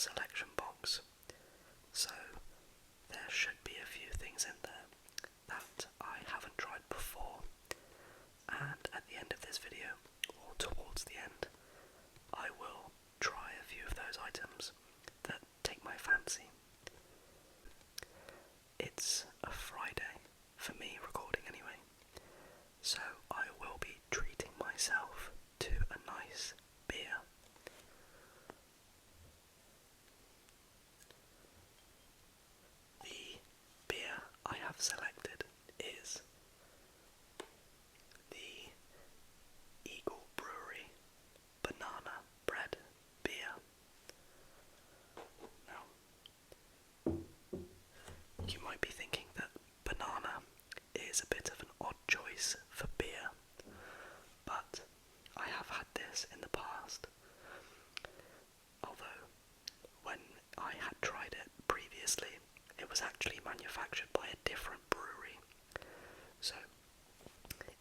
selection box, so there should be a few things in there that I haven't tried before, and at the end of this video, or towards the end, I will try a few of those items that take my fancy. It's a Friday, for me recording anyway, so I will be treating myself to a nice beer. The beer I have selected is the Eagle Brewery Banana Bread Beer. Now, you might be thinking that banana is a bit of an odd choice for beer, but I have had this in the past. Although, when I had tried it previously, it was actually manufactured by a different brewery. So,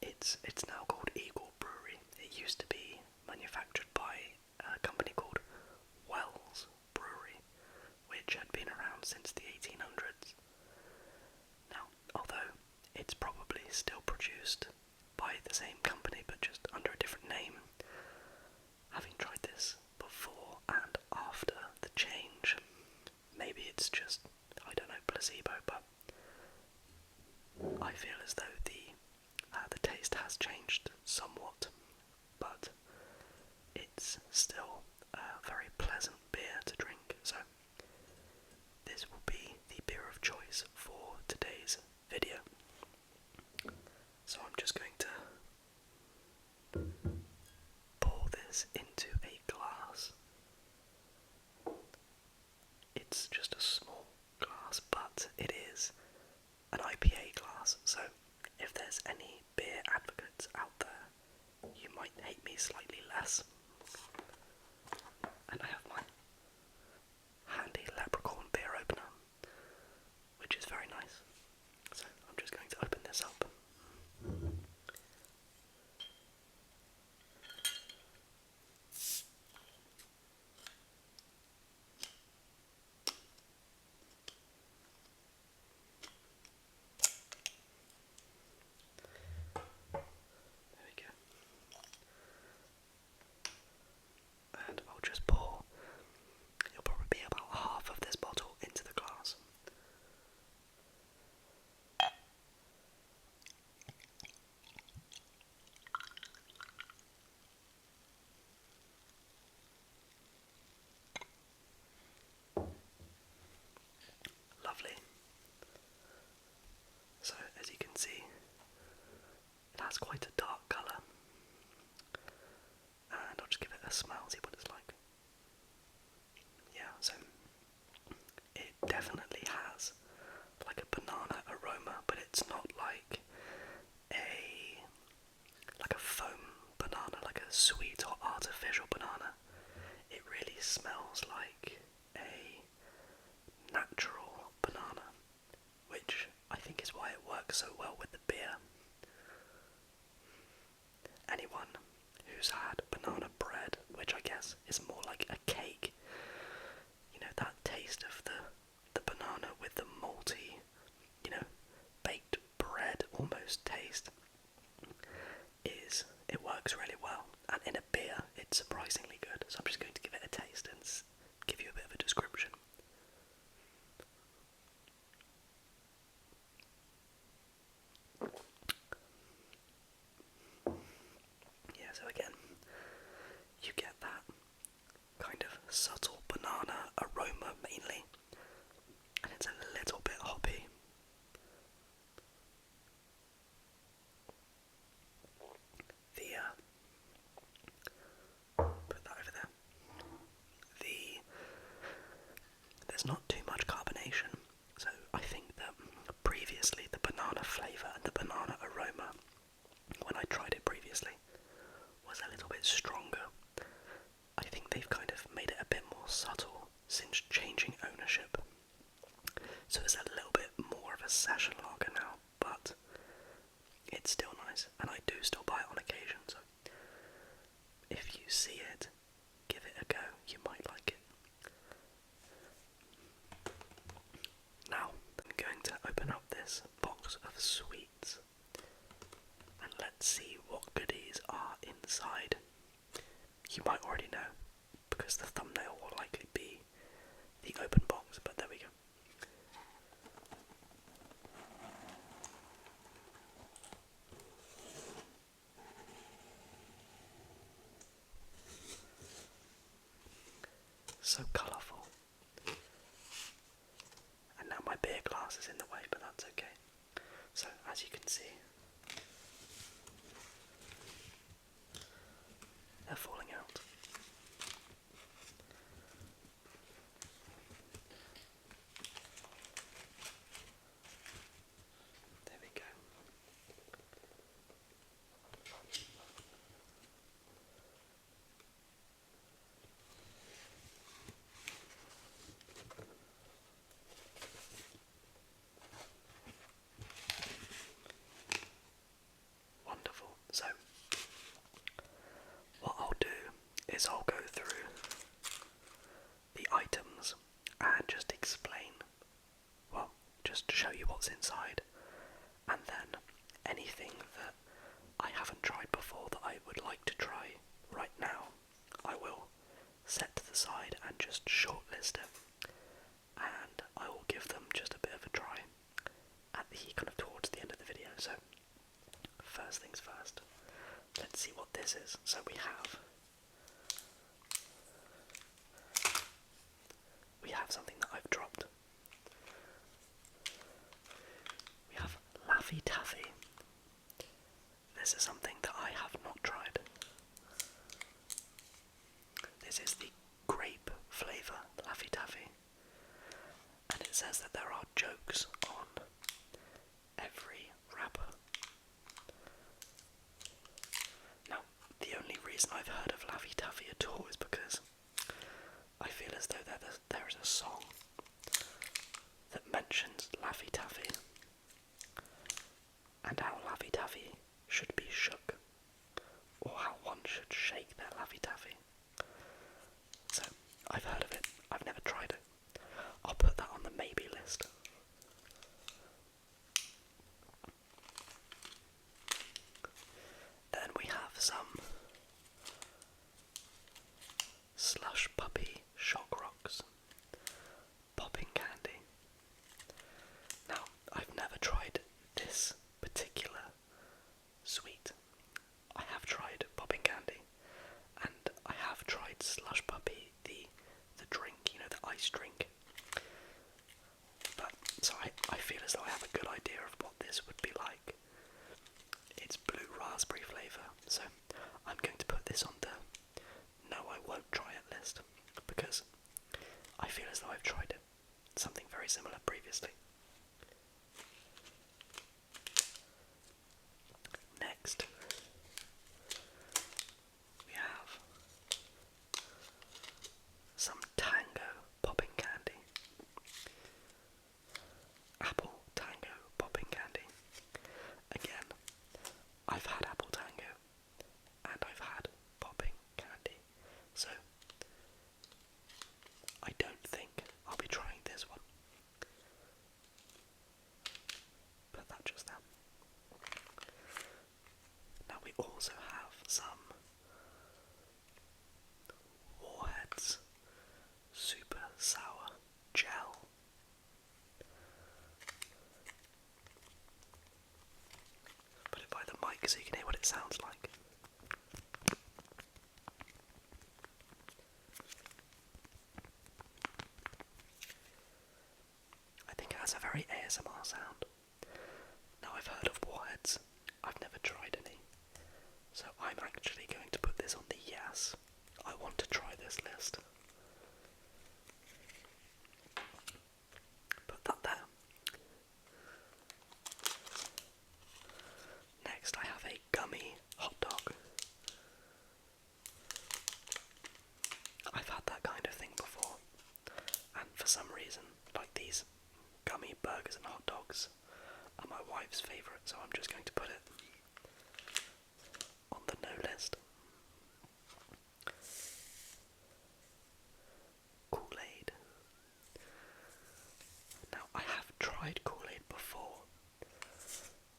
it's now called Eagle Brewery. It used to be manufactured by a company called Wells Brewery, which had been around since the 1800s. Now, although it's probably still produced by the same company but just under a different name, having tried this before and after the change, maybe it's just, I don't know, placebo, but I feel as though the taste has changed somewhat, but it's still a very pleasant beer to drink, so this will be the beer of choice for today's video. So I'm just going to pour this into a glass. It's just a small glass, but it is an IPA glass, so if there's any beer advocates out there, you might hate me slightly less. And I have my handy leprechaun beer opener, which is very nice. So I'm just going to open this up. There we go. And I'll just pour, it'll probably be about half of this bottle into the glass. Lovely. So, as you can see, it has quite a dark colour, and I'll just give it a smell, see what it's like. Yeah, so it definitely has like a banana aroma, but it's not like a foam banana, like a sweet or artificial banana. It really smells like a natural banana, which I think is why it works so well with the beer. Anyone who's had banana bread, which I guess is more like a cake, you know, that taste of the banana with the malty, you know, baked bread almost taste, it works really well, and in a beer it's surprisingly good. So I'm just going to give it a taste and give you a bit of a description. Yeah, so again, you get that kind of subtle banana aroma mainly, and it's a little bit hoppy. Put that over there. There's not too much carbonation, so I think that previously the banana flavour and the banana aroma, when I tried it previously, was a little bit stronger. I think they've kind of made it a bit more subtle since changing ownership. So it's a little bit more of a session lager now, but it's still nice, and I do still buy it on occasion, so if you see it, give it a go, you might like it. inside, you might already know, because the thumbnail will likely be the open box, but there we go. So colourful. And now my beer glass is in the way, but that's okay. So, as you can see, they're falling out. There we go. Wonderful. So, what I'll do is I'll go through the items and just explain, well, just to show you what's inside, and then anything that I haven't tried before that I would like to try right now, I will set to the side and just shortlist it, and I will give them just a bit of a try at the kind of towards the end of the video. So first things first, let's see what this is. So we have something that I've dropped. We have Laffy Taffy. This is something that I have not tried. This is the grape flavour Laffy Taffy, and it says that there are jokes on every wrapper. Now, the only reason I've heard of Laffy Taffy at all is because I feel as though there is a song that mentions Laffy Taffy and how Laffy Taffy should be shook, or how one should shake their Laffy Taffy. So, I've heard of it, I've never tried it. I'll put that on the maybe list. Then we have some Slush Puppy Shock Rocks popping candy. Now, I've never tried this particular sweet. I have tried popping candy, and I have tried Slush Puppy, the drink, you know, the ice drink. But so I feel as though I have a good idea of what this would be like. It's blue raspberry flavour, so I'm going to put this on the no I won't try it list, because I feel as though I've tried it, something very similar previously. Next, we have some Tango popping candy. Apple Tango popping candy. Again, I've had Apple Tango and I've had popping candy, so I don't think I'll be trying this one. Put that just there. Now we also have some Warheads Super Sour Gel. Put it by the mic so you can hear what it sounds like. I think it has a very ASMR sound. Now, I've heard of Warheads, I've never tried any, so I'm actually going to put this on the yes, I want to try this list. Put that there. Next, I have a gummy hot dog. I've had that kind of thing before, and for some reason, like these gummy burgers and hot dogs are my wife's favourite, so I'm just going to put it on the no list. Kool-Aid. Now, I have tried Kool-Aid before.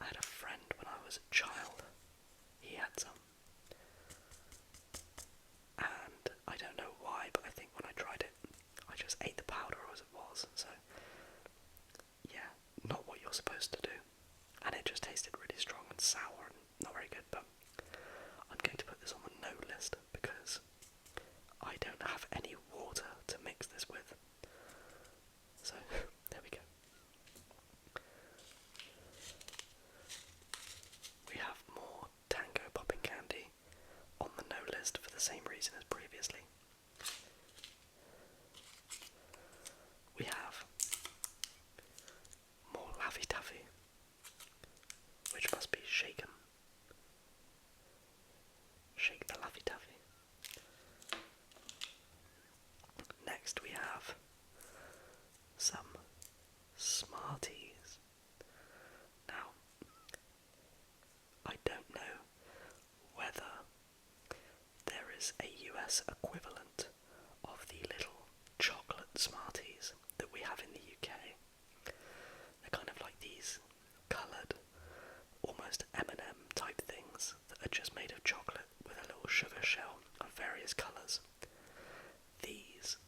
I had a friend when I was a child. He had some. poisonous previously. We have more Laffy Taffy, which must be shaken. Shake the Laffy Taffy. Next we have some Smarties. Now, I don't know whether there is a US equivalent of the little chocolate Smarties that we have in the UK. They're kind of like these coloured, almost M&M type things that are just made of chocolate with a little sugar shell of various colours. These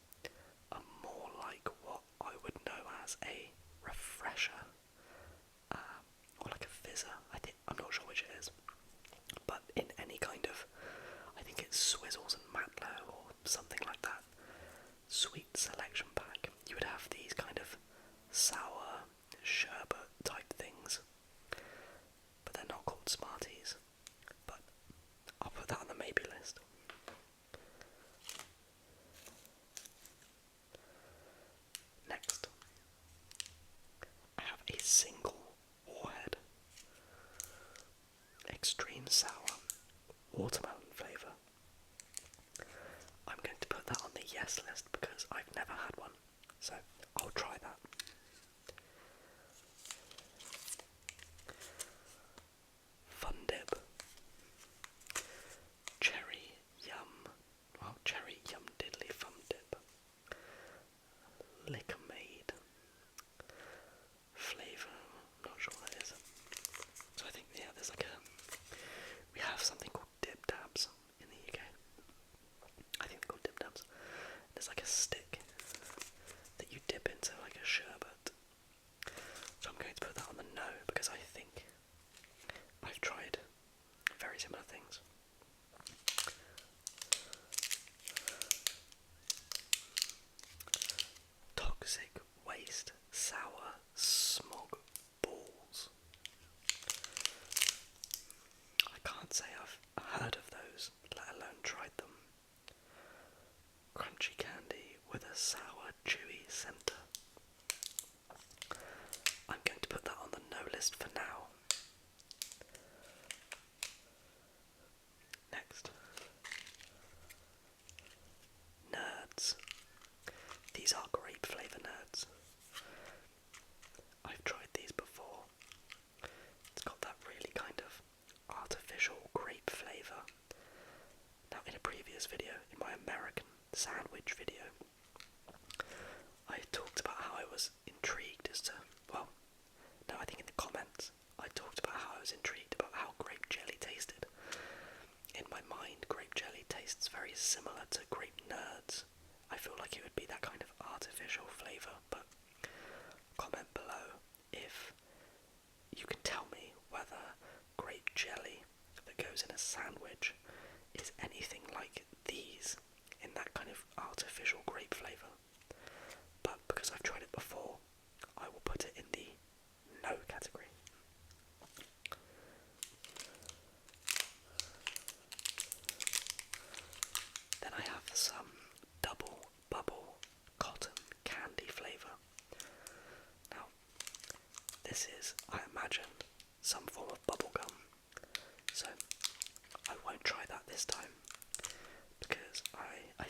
are more like what I would know as a refresher, or like a fizzer. I'm not sure which it is, but in any kind of, I think it's Swizzles and Matlow or something like that, sweet selection pack, you would have these kind of sour sherbet type things, but they're not called Smarties. But I'll put that on the maybe list. Next, I have a single warhead, extreme sour, watermelon flavour. I'm going to put that on the yes list because I've never had one, so I'll try that. Fun Dip, cherry yum diddly Fun Dip, Liquor-Made flavour, I'm not sure what that is. So I think, yeah, we have something called Dip Dabs in the UK. I think they're called Dip Dabs. There's like a stick that you dip into like a sherbet. So I'm going to put that on the no because I think I've tried very similar things. Toxic Waste Sour Smog Balls. I can't say I've heard of those, let alone tried them. Crunchy candy with a sour, chewy centre. I'm going to put that on the no list for now. Next. Nerds. These are grape flavour Nerds. I've tried these before. It's got that really kind of artificial grape flavour. Now, in a previous video, in my American sandwich video, I talked about how I was intrigued as to, I think in the comments, I talked about how I was intrigued about how grape jelly tasted. In my mind, grape jelly tastes very similar to grape Nerds. I feel like it would be that kind of artificial flavour, but comment below if you can tell me whether grape jelly that goes in a sandwich is anything like these in that kind of artificial grape flavour. But because I've tried it before, I will put it in the no category. Then I have some Double Bubble Cotton Candy flavour. Now, this is, I imagine, some form of bubble gum, so I won't try that this time because I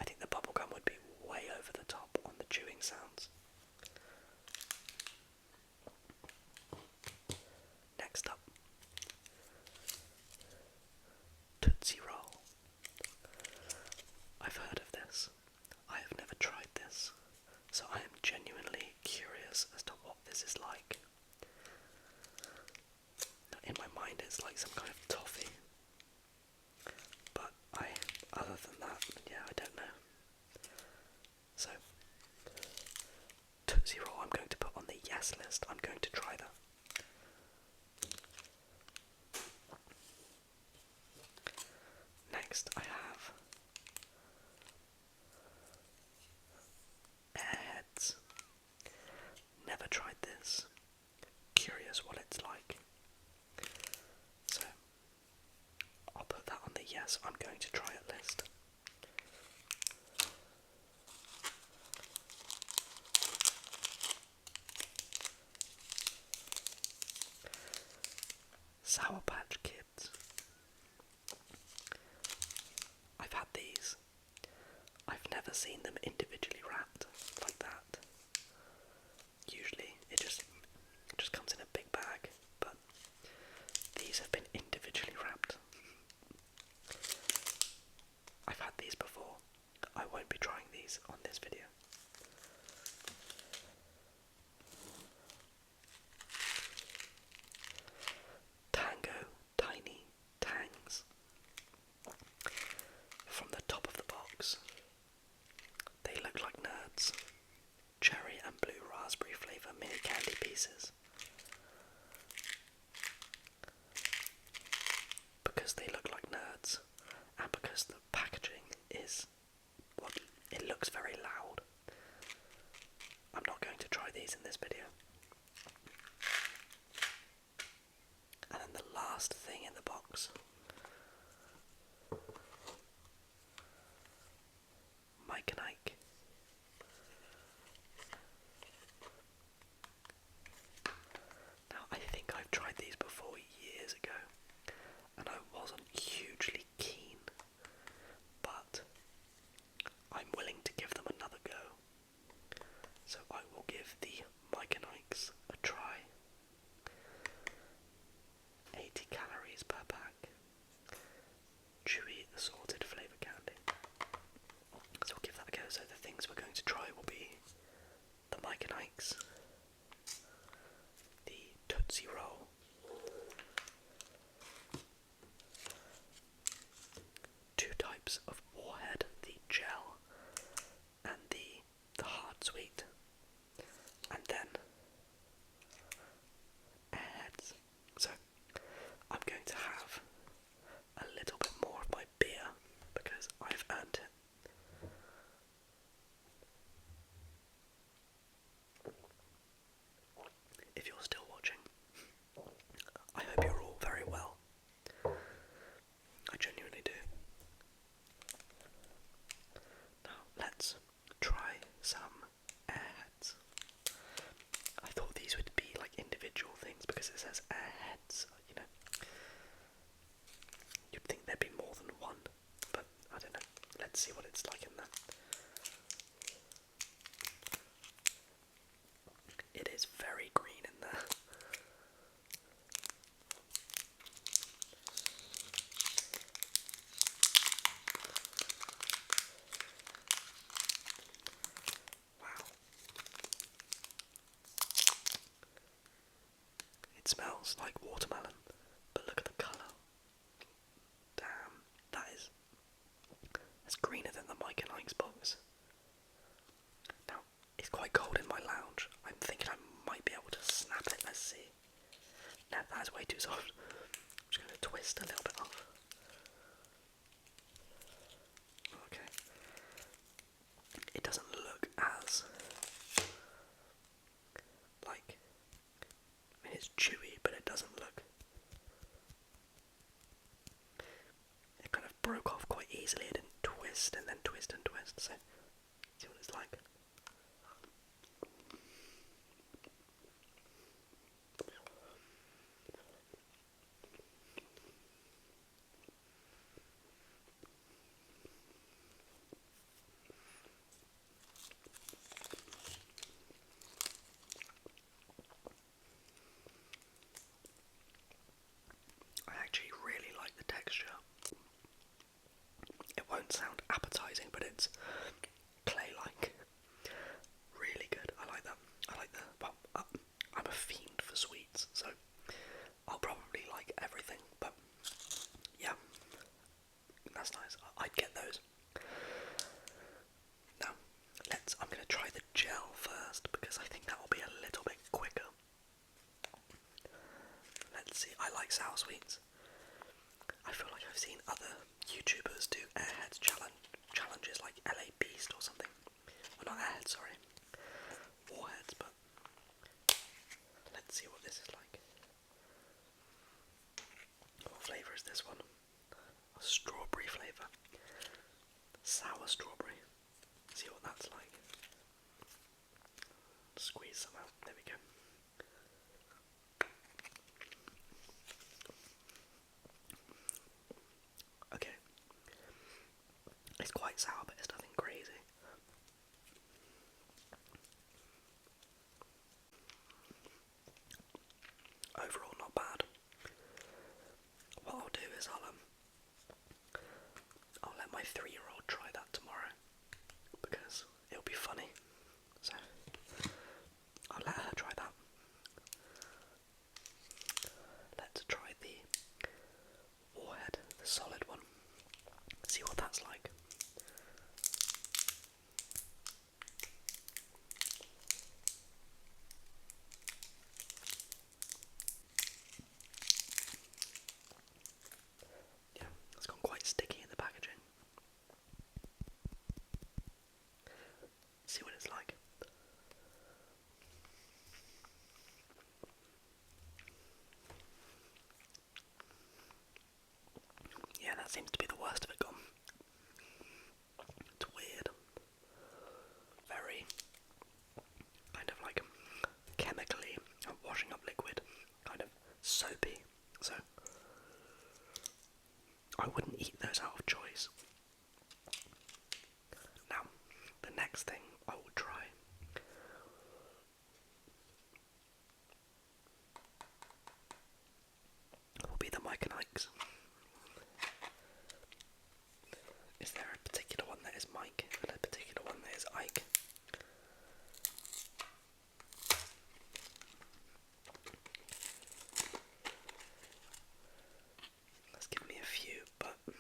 think the bubble gum would be way over the top on the chewing sounds. Next up, Tootsie Roll. I've heard of this. I have never tried this, so I am genuinely curious as to what this is like. In my mind it's like some kind of toffee, but other than that, yeah, I don't know. So, Tootsie Roll I'm going to put on the yes list. I'm going to try that. Next I have Airheads. Never tried this. Curious what it's like. So, I'll put that on the yes, I'm going to try it list. Sour Patch Kids. I've had these. I've never seen them individually wrapped like that. Usually it just comes in a big bag, but these have been individually wrapped. I've had these before. I won't be trying these on this video. Tango Tiny Tangs. From the top of the box, they look like nerds. Cherry and blue raspberry flavour mini candy pieces. Because they look like nerds, and because the packaging is, well, it looks very loud, I'm not going to try these in this video. And then the last thing in the box, Mike and Ike. Now, I think I've tried these before years ago, and I wasn't hugely keen, but I'm willing to give them another go. So I will give the Mike and Ike's a try. 80 calories per pack. Chewy assorted flavour candy. So we'll give that a go. So the things we're going to try will be the Mike and Ike's, the Tootsie Roll, two types of Warhead, the gel and the hard sweet, and then Airheads. So I'm going to have a little bit more of my beer because I've earned it. If you're still watching, I hope you're all very well. I genuinely do. Now let's try some Airheads. I thought these would be like individual things because it says Airheads, you know. You'd think there'd be more than one, but I don't know. Let's see what it's like in there. It is very green in there. Wow. It smells like watermelon, but look at the colour. Damn, that's greener than the Mike and Ike's box. Now, it's quite cold in my lounge. I'm thinking I might be able to snap it. Let's see. No, that's way too soft. I'm just going to twist a little bit off. Okay. It doesn't look as like, I mean it's chewy, but it doesn't look, it kind of broke off quite easily. It didn't twist and then twist and twist, so see what it's like. I actually really like the texture. It won't sound appetizing, but it's clay-like. Really good. I like that. I like the, well, I'm a fiend for sweets, so I'll probably like everything, but yeah, that's nice. I'd get those. Now, I'm going to try the gel first, because I think that will be a little bit quicker. Let's see, I like sour sweets. I feel like I've seen other YouTubers do Airheads challenges like LA Beast or something. Well, not Airheads, sorry. Warheads, but let's see what this is like. What flavour is this one? strawberry flavour. Sour strawberry. See what that's like. Squeeze some out. There we go. Okay. It's quite sour, but it's nothing crazy. Overall, not bad. What I'll do is I'll let my 3-year-old try that tomorrow because it'll be funny. So I'll let her try that. Let's try the Warhead, the solid one. See what that's like. Yeah, it's gone quite sticky in the packaging. See what it's like. Yeah, that seems to be the worst of it gone. It's weird. Very kind of like chemically washing up liquid, kind of soapy. So I wouldn't eat those out of choice. Now, the next thing I will try will be the Mike and Ike's. Is there a particular one that is Mike and a particular one that is Ike? Let's give me a few, but I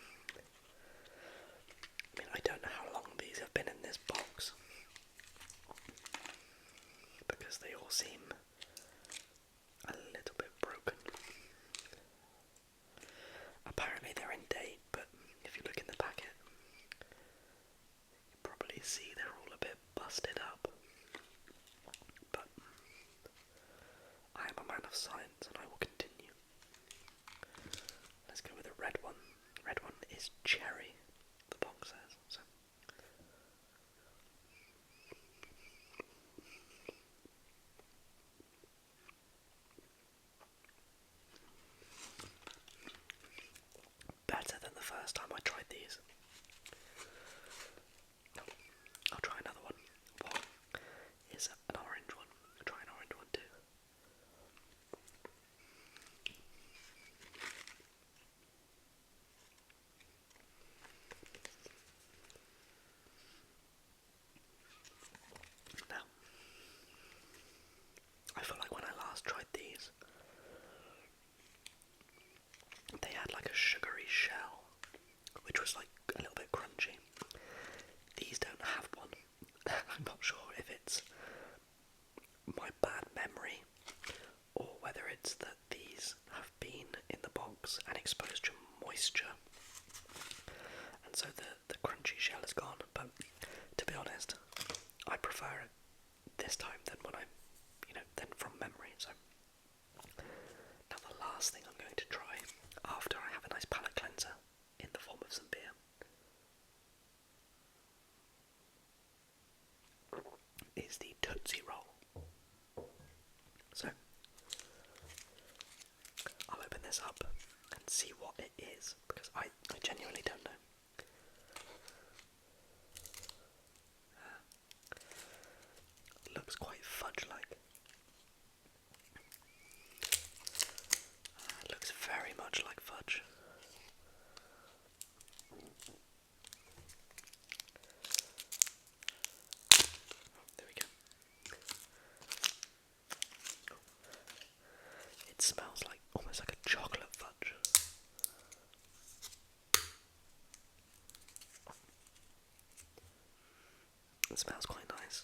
mean, I don't know how long these have been in this box because they all seem a little bit broken. Apparently they're in date, but if you look in the packet, you probably see they're all a bit busted up. But I am a man of science and I will continue. Let's go with a red one. Red one is cherry, the box says. So. Better than the first time I tried these. I'll try another one. What is an orange one? I'll try an orange one too. Now, I feel like when I last tried these, they had like a sugary shell, which was like a little bit crunchy. These don't have one. I'm not sure if it's my bad memory or whether it's that these have been in the box and exposed to moisture, and so the crunchy shell is gone. But to be honest, I prefer it this time than when than from memory. So now the last thing I'm going to try after I have a nice palate cleanser in the form of some beer is the Tootsie Roll. So I'll open this up and see what it is, because I genuinely don't know. Looks quite fudge-like. Looks very much like fudge. There we go. It smells like almost like a chocolate fudge. It smells quite nice.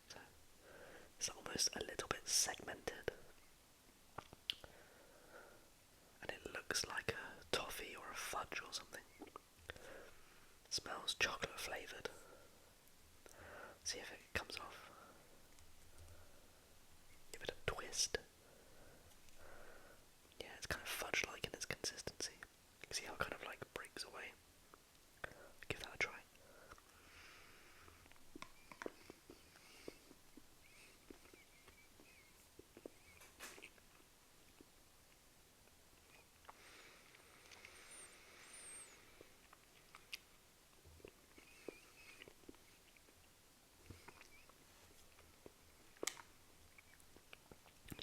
So, it's almost a little bit segmented. And it looks like a toffee or a fudge or something. Smells chocolate flavoured. See if it comes off. Give it a twist. Yeah, it's kind of fudge-like in its consistency. You can see how it kind of like breaks away. Give that a try.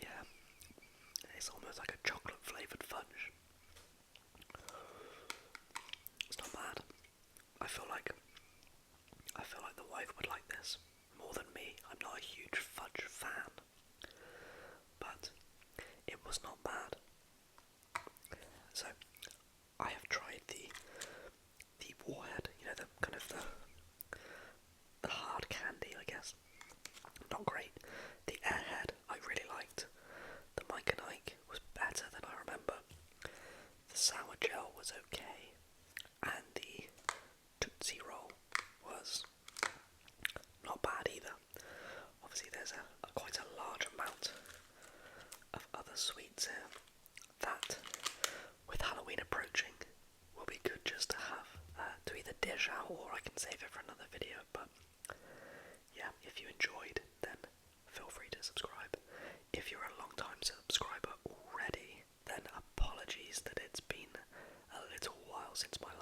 Yeah, it's almost like a chocolate flavoured fudge. It's not bad. I feel like the wife would like this more than me. I'm not a huge fudge fan, but it was not bad. So I have tried the warhead, you know, the kind of the hard candy, I guess. Not great. The airhead I really liked. The Mike and Ike was better than I remember. The sour gel was okay, and the Tootsie Roll was not bad either. Obviously there's quite a large amount of other sweets here that, with Halloween approaching, will be good just to have to either dish out, or I can save it for another video. But yeah, if you enjoyed, then feel free to subscribe. If you're a long time subscriber already, then apologies that it's been a little while since my